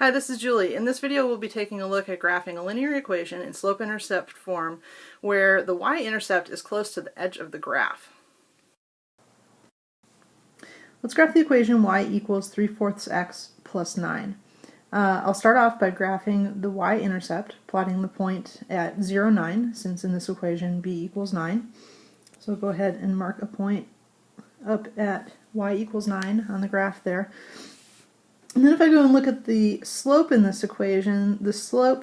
Hi, this is Julie. In this video we'll be taking a look at graphing a linear equation in slope-intercept form where the y-intercept is close to the edge of the graph. Let's graph the equation y equals 3/4 x plus 9. I'll start off by graphing the y-intercept, plotting the point at 0, 9, since in this equation b equals 9. So go ahead and mark a point up at y equals 9 on the graph there. And then if I go and look at the slope in this equation, the slope,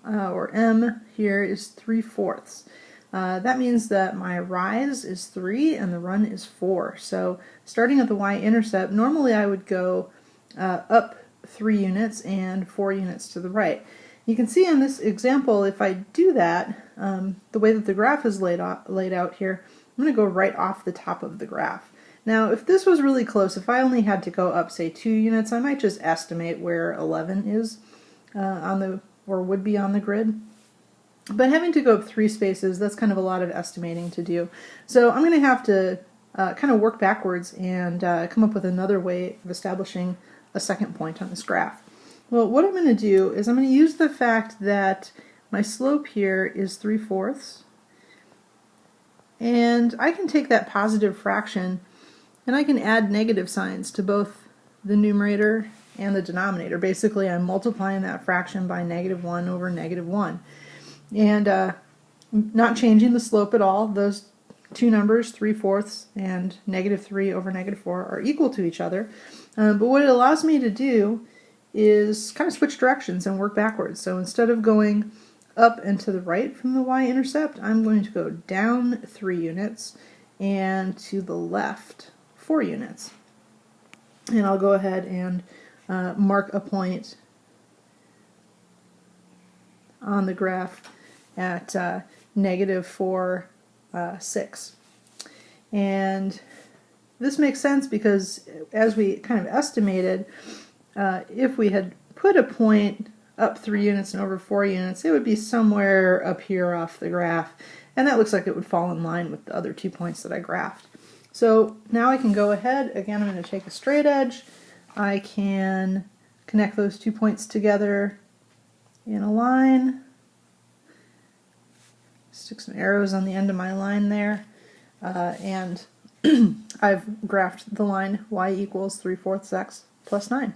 or m here, is 3/4. That means that my rise is 3 and the run is 4. So starting at the y-intercept, normally I would go up 3 units and 4 units to the right. You can see in this example, if I do that, the way that the graph is laid out here, I'm going to go right off the top of the graph. Now, if this was really close, if I only had to go up, say, 2 units, I might just estimate where 11 is would be on the grid. But having to go up 3 spaces, that's kind of a lot of estimating to do. So I'm going to have to kind of work backwards and come up with another way of establishing a second point on this graph. Well, what I'm going to do is I'm going to use the fact that my slope here is 3/4, and I can take that positive fraction and I can add negative signs to both the numerator and the denominator. Basically, I'm multiplying that fraction by -1 over -1. And not changing the slope at all. Those two numbers, 3/4 and -3 over -4, are equal to each other. But what it allows me to do is kind of switch directions and work backwards. So instead of going up and to the right from the y-intercept, I'm going to go down 3 units and to the left 4 units. And I'll go ahead and mark a point on the graph at -4, 6. And this makes sense because, as we kind of estimated, if we had put a point up 3 units and over 4 units, it would be somewhere up here off the graph, and that looks like it would fall in line with the other 2 points that I graphed. So now I can go ahead, again I'm going to take a straight edge, I can connect those 2 points together in a line, stick some arrows on the end of my line there, and I've graphed the line y equals 3/4 x plus 9.